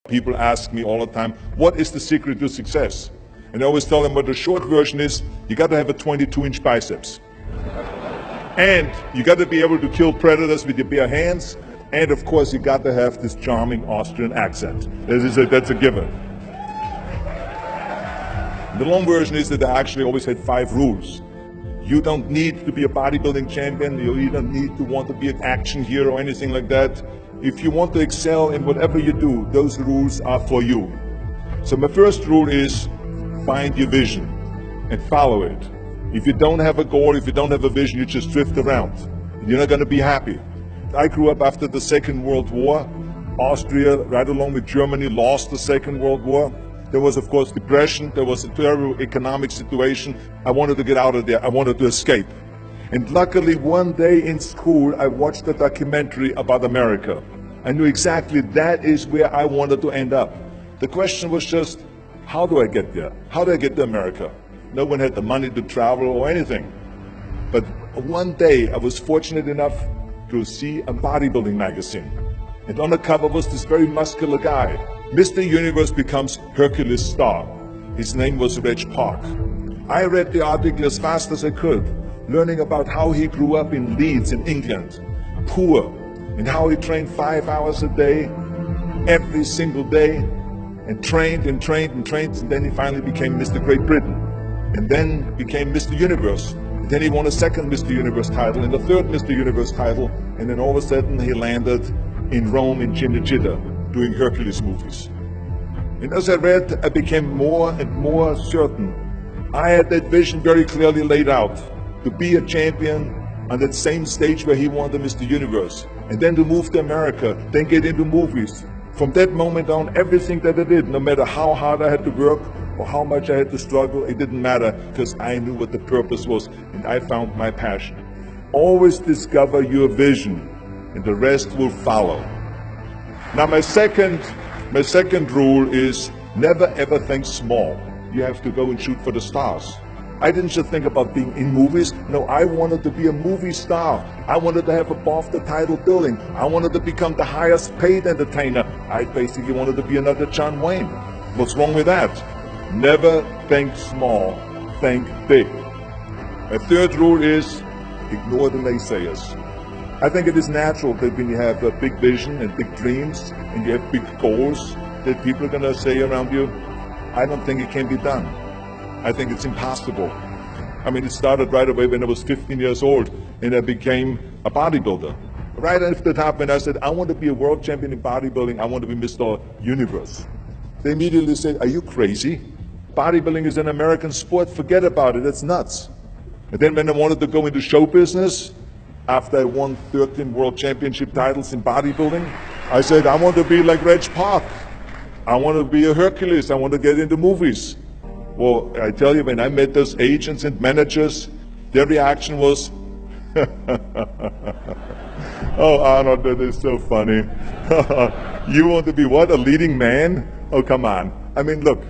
People ask me all the time, what is the secret to success? And I always tell them what the short version is, you got to have a 22-inch biceps. And you got to be able to kill predators with your bare hands. And of course, you got to have this charming Austrian accent. That's a given. The long version is that I actually always had 5 rules. You don't need to be a bodybuilding champion. You don't need to want to be an action hero or anything like that. If you want to excel in whatever you do, those rules are for you. So my first rule is find your vision and follow it. If you don't have a goal, if you don't have a vision, you just drift around. You're not going to be happy. I grew up after the Second World War. Austria, right along with Germany, lost the Second World War. There was, of course, depression. There was a terrible economic situation. I wanted to get out of there. I wanted to escape. And luckily, one day in school, I watched a documentary about America. I knew exactly that is where I wanted to end up. The question was just, how do I get there? How do I get to America? No one had the money to travel or anything. But one day, I was fortunate enough to see a bodybuilding magazine. And on the cover was this very muscular guy. Mr. Universe becomes Hercules star. His name was Reg Park. I read the article as fast as I could, learning about how he grew up in Leeds in England, poor, and how he trained 5 hours a day, every single day, and trained and trained and trained, and then he finally became Mr. Great Britain, and then became Mr. Universe. And then he won a second Mr. Universe title and a third Mr. Universe title, and then all of a sudden he landed in Rome in Cinecittà doing Hercules movies. And as I read, I became more and more certain. I had that vision very clearly laid out, to be a champion on that same stage where he won the Mr. Universe, and then to move to America, then get into movies. From that moment on, everything that I did, no matter how hard I had to work or how much I had to struggle, it didn't matter, because I knew what the purpose was, and I found my passion. Always discover your vision, and the rest will follow. Now my second rule is never ever think small. You have to go and shoot for the stars. I didn't just think about being in movies. No, I wanted to be a movie star. I wanted to have above the title billing. I wanted to become the highest paid entertainer. I basically wanted to be another John Wayne. What's wrong with that? Never think small, think big. My third rule is ignore the naysayers. I think it is natural that when you have a big vision and big dreams and you have big goals, that people are going to say around you, I don't think it can be done. I think it's impossible. I mean, it started right away when I was 15 years old and I became a bodybuilder. Right after that, when I said, I want to be a world champion in bodybuilding, I want to be Mr. Universe. They immediately said, are you crazy? Bodybuilding is an American sport, forget about it, that's nuts. And then when I wanted to go into show business, after I won 13 world championship titles in bodybuilding, I said, I want to be like Reg Park. I want to be a Hercules, I want to get into movies. Well, I tell you, when I met those agents and managers, their reaction was, oh, Arnold, that is so funny. You want to be what, a leading man? Oh, come on. I mean, look,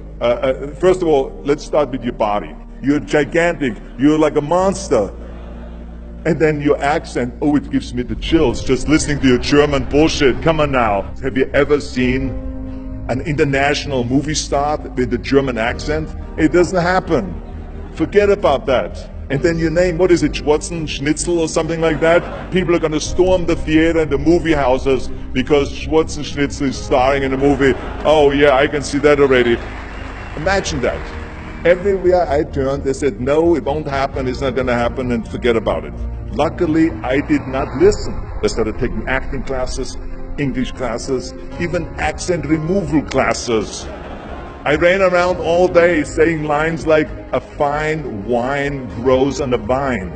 first of all, let's start with your body. You're gigantic, you're like a monster. And then your accent, oh, it gives me the chills just listening to your German bullshit. Come on now. Have you ever seen an international movie star with a German accent? It doesn't happen. Forget about that. And then your name, what is it, Schwarzenschnitzel or something like that? People are going to storm the theater and the movie houses because Schwarzenschnitzel is starring in a movie. Oh yeah, I can see that already. Imagine that. Everywhere I turned, they said, no, it won't happen, it's not going to happen, and forget about it. Luckily, I did not listen. I started taking acting classes, English classes, even accent removal classes. I ran around all day saying lines like, a fine wine grows on a vine.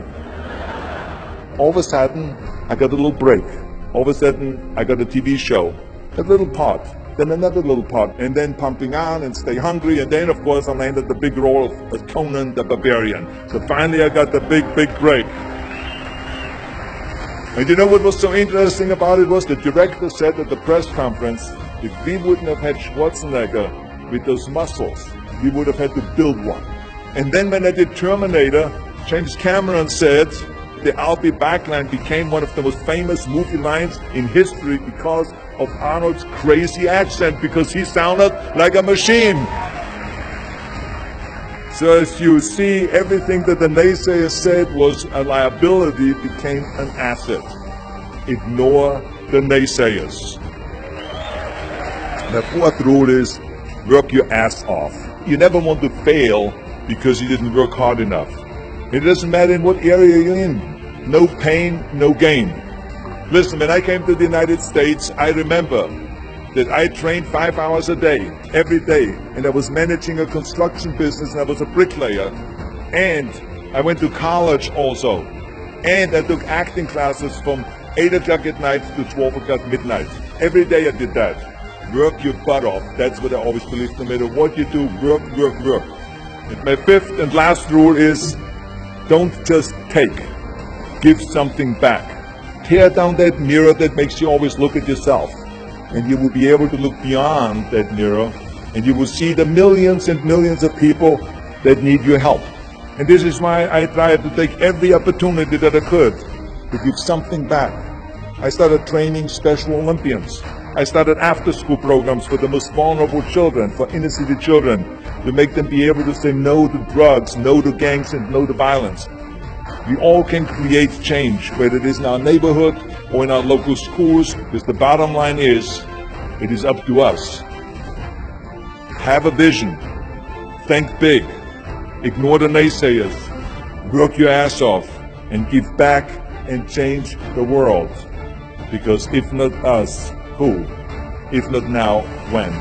All of a sudden, I got a little break. All of a sudden, I got a TV show, a little part, then another little part, and then Pumping On and Stay Hungry, and then of course I landed the big role of Conan the Barbarian. So finally I got the big break. And you know what was so interesting about it was the director said at the press conference, if we wouldn't have had Schwarzenegger with those muscles, we would have had to build one. And then when I did Terminator, James Cameron said the I'll be back line became one of the most famous movie lines in history because of Arnold's crazy accent because he sounded like a machine. So as you see, everything that the naysayers said was a liability became an asset. Ignore the naysayers. The fourth rule is work your ass off. You never want to fail because you didn't work hard enough. It doesn't matter in what area you're in. No pain, no gain. Listen, when I came to the United States, I remember that I trained 5 hours a day, every day, and I was managing a construction business, and I was a bricklayer, and I went to college also, and I took acting classes from 8 o'clock at night to 12 o'clock midnight. Every day I did that. Work your butt off. That's what I always believe. No matter what you do, work, work, work. And my fifth and last rule is, don't just take. Give something back. Tear down that mirror that makes you always look at yourself. And you will be able to look beyond that mirror, and you will see the millions and millions of people that need your help. And this is why I tried to take every opportunity that I could to give something back. I started training Special Olympians. I started after-school programs for the most vulnerable children, for inner-city children, to make them be able to say no to drugs, no to gangs, and no to violence. We all can create change, whether it is in our neighborhood or in our local schools, because the bottom line is, it is up to us. Have a vision. Think big. Ignore the naysayers. Work your ass off and give back and change the world. Because if not us, who? If not now, when?